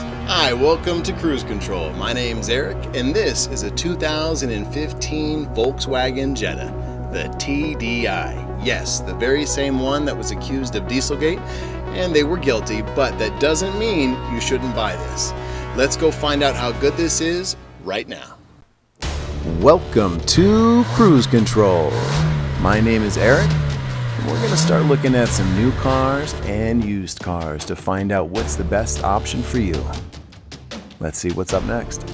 Hi, welcome to Cruise Control. My name's Eric, and this is a 2015 Volkswagen Jetta, the TDI. Yes, the very same one that was accused of Dieselgate, and they were guilty, but that doesn't mean you shouldn't buy this. Let's go find out how good this is right now. Welcome to Cruise Control. My name is Eric, and we're going to start looking at some new cars and used cars to find out what's the best option for you. Let's see what's up next.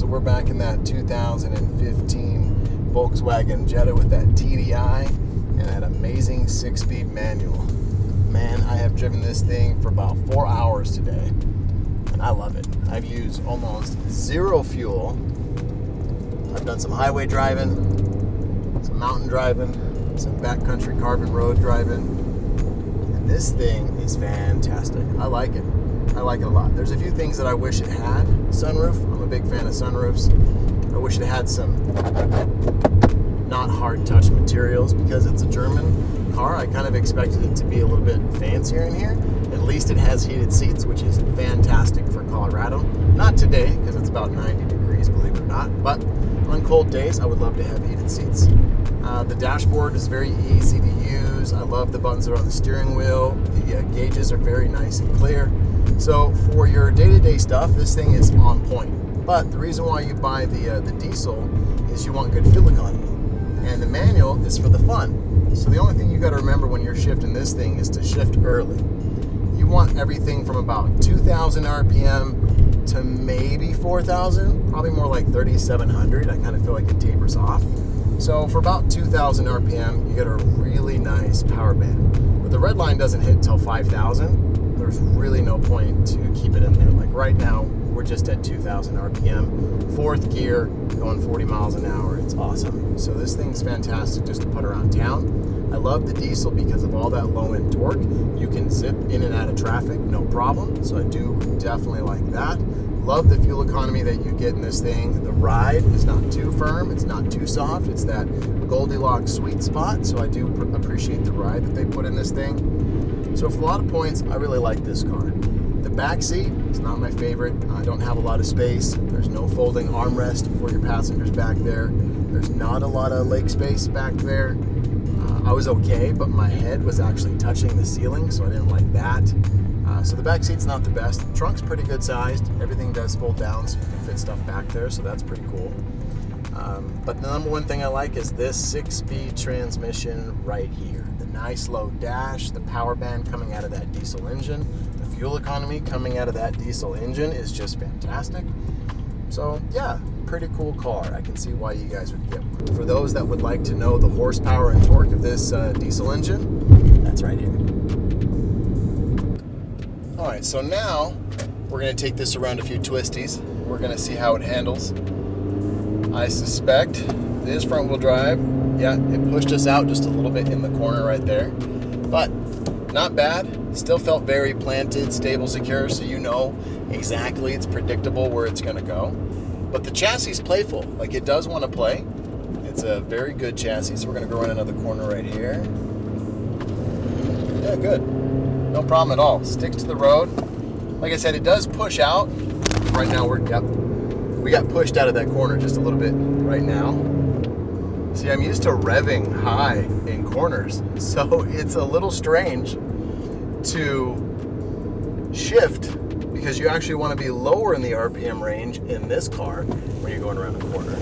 We're back in that 2015 Volkswagen Jetta with that TDI and that amazing 6-speed manual. Man, I have driven this thing for about 4 hours today, and I love it. I've used almost zero fuel. I've done some highway driving, some mountain driving, some backcountry carbon road driving, and this thing is fantastic. I like it. I like it a lot. There's a few things that I wish it had. Sunroof. I'm a big fan of sunroofs. I wish it had some not hard touch materials because it's a German car. I kind of expected it to be a little bit fancier in here. At least it has heated seats, which is fantastic for Colorado. Not today because it's about 90 degrees, believe it or not. But on cold days, I would love to have heated seats. The dashboard is very easy to use. I love the buttons that are on the steering wheel. The gauges are very nice and clear. So for your day-to-day stuff, this thing is on point. But the reason why you buy the diesel is you want good fuel economy. And the manual is for the fun. So the only thing you got to remember when you're shifting this thing is to shift early. You want everything from about 2,000 RPM to maybe 4,000, probably more like 3,700. I kind of feel like it tapers off. So for about 2,000 RPM, you get a really nice power band. But the red line doesn't hit till 5,000. There's really no point to keep it in there. Like right now, we're just at 2,000 RPM, fourth gear, going 40 miles an hour. It's awesome. So this thing's fantastic just to put around town. I love the diesel because of all that low-end torque. You can zip in and out of traffic, no problem. So I do definitely like that. Love the fuel economy that you get in this thing. The ride is not too firm. It's not too soft. It's that Goldilocks sweet spot. So I do appreciate the ride that they put in this thing. So for a lot of points, I really like this car. The back seat is not my favorite. I don't have a lot of space. There's no folding armrest for your passengers back there. There's not a lot of leg space back there. I was okay, but my head was actually touching the ceiling, so I didn't like that. So the back seat's not the best. The trunk's pretty good sized. Everything does fold down, so you can fit stuff back there, so that's pretty cool. But the number one thing I like is this 6-speed transmission right here. The nice low dash, the power band coming out of that diesel engine, the fuel economy coming out of that diesel engine is just fantastic. So yeah, pretty cool car. I can see why you guys would get one. For those that would like to know the horsepower and torque of this diesel engine, that's right here. All right, so now we're gonna take this around a few twisties. We're gonna see how it handles. I suspect this front wheel drive, yeah, it pushed us out just a little bit in the corner right there, but not bad. Still felt very planted, stable, secure, so you know exactly, it's predictable where it's gonna go. But the chassis is playful, like it does want to play. It's a very good chassis, so we're gonna go around another corner right here. Yeah, good. No problem at all. Sticks to the road. Like I said, it does push out. Right now we got pushed out of that corner just a little bit right now. See, I'm used to revving high in corners, so it's a little strange to shift because you actually want to be lower in the RPM range in this car when you're going around a corner.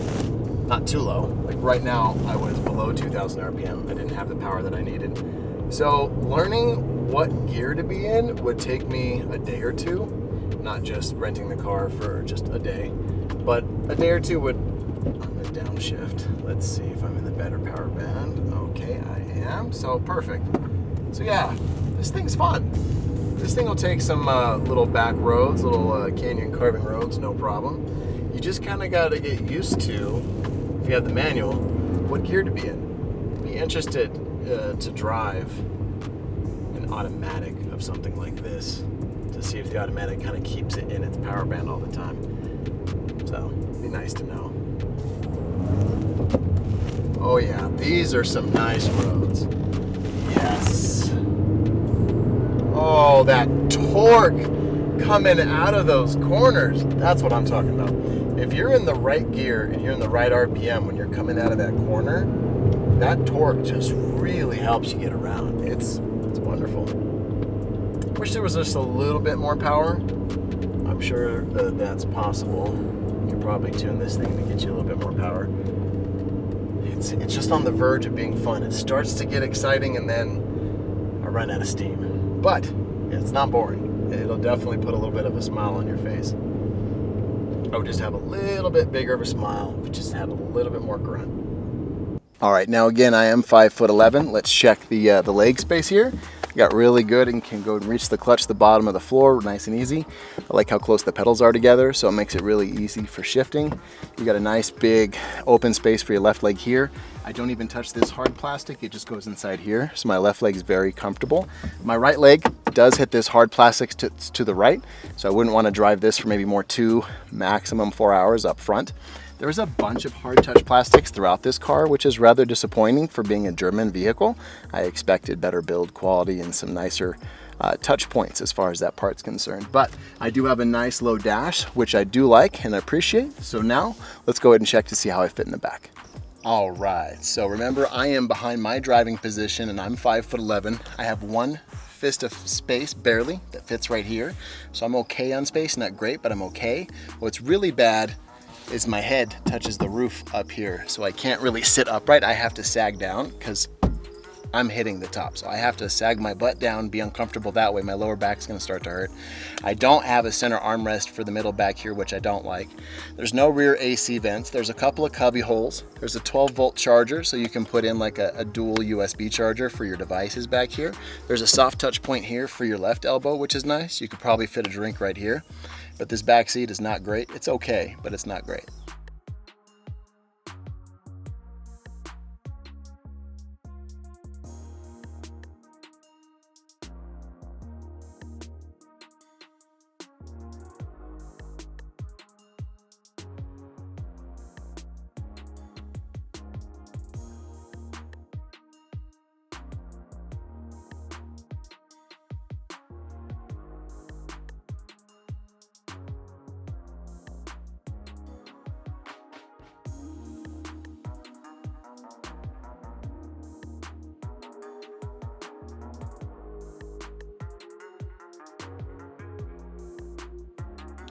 Not too low. Like right now, I was below 2,000 RPM. I didn't have the power that I needed. So learning what gear to be in would take me a day or two, not just renting the car for just a day. But a day or two would, I'm gonna downshift. Let's see if I'm in the better power band. Okay, I am, so perfect. So yeah, this thing's fun. This thing will take some little back roads, little canyon carving roads, no problem. You just kind of got to get used to, if you have the manual, what gear to be in. Be interested to drive an automatic of something like this to see if the automatic kind of keeps it in its power band all the time. So, it'd be nice to know. Oh yeah, these are some nice roads. Yes. Oh, that torque coming out of those corners. That's what I'm talking about. If you're in the right gear and you're in the right RPM when you're coming out of that corner, that torque just really helps you get around. It's wonderful. Wish there was just a little bit more power. I'm sure that's possible. You could probably tune this thing to get you a little bit more power. It's just on the verge of being fun. It starts to get exciting and then I run out of steam. But it's not boring. It'll definitely put a little bit of a smile on your face. I would just have a little bit bigger of a smile if you just had a little bit more grunt. All right, now again, I am 5'11". Let's check the leg space here. Got really good and can go and reach the clutch, the bottom of the floor, nice and easy. I like how close the pedals are together, so it makes it really easy for shifting. You got a nice big open space for your left leg here. I don't even touch this hard plastic, it just goes inside here, so my left leg is very comfortable. My right leg does hit this hard plastic to the right, so I wouldn't want to drive this for maybe more 2, maximum 4 hours up front. There's a bunch of hard touch plastics throughout this car, which is rather disappointing for being a German vehicle. I expected better build quality and some nicer touch points as far as that part's concerned. But I do have a nice low dash, which I do like and appreciate. So now let's go ahead and check to see how I fit in the back. All right, so remember I am behind my driving position and I'm 5'11". I have one fist of space, barely, that fits right here. So I'm okay on space, not great, but I'm okay. What's really bad is my head touches the roof up here, so I can't really sit upright. I have to sag down because I'm hitting the top, so I have to sag my butt down, be uncomfortable that way. My lower back's gonna start to hurt. I don't have a center armrest for the middle back here, which I don't like. There's no rear AC vents. There's a couple of cubby holes. There's a 12-volt charger, so you can put in like a dual USB charger for your devices back here. There's a soft touch point here for your left elbow, which is nice. You could probably fit a drink right here. But this back seat is not great. It's okay, but it's not great.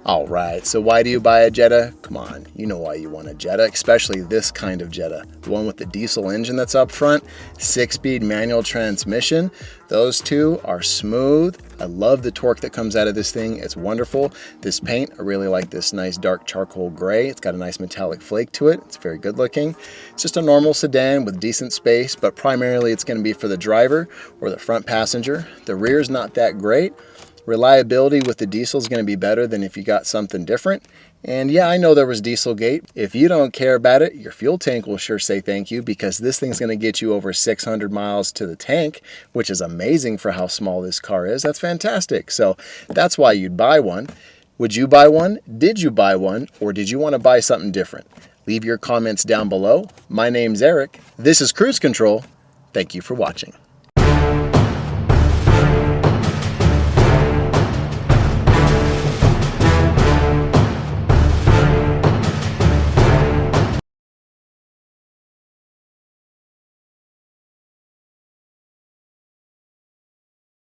All right, so why do you buy a Jetta? Come on, you know why you want a Jetta, especially this kind of Jetta. The one with the diesel engine that's up front, 6-speed manual transmission. Those two are smooth. I love the torque that comes out of this thing. It's wonderful. This paint, I really like this nice dark charcoal gray. It's got a nice metallic flake to it. It's very good looking. It's just a normal sedan with decent space, but primarily it's going to be for the driver or the front passenger. The rear is not that great. Reliability with the diesel is going to be better than if you got something different. And yeah, I know there was Dieselgate. If you don't care about it, your fuel tank will sure say thank you, because this thing's going to get you over 600 miles to the tank, which is amazing for how small this car is. That's fantastic. So that's why you'd buy one. Would you buy one? Did you buy one? Or did you want to buy something different? Leave your comments down below. My name's Eric. This is Cruise Control. Thank you for watching.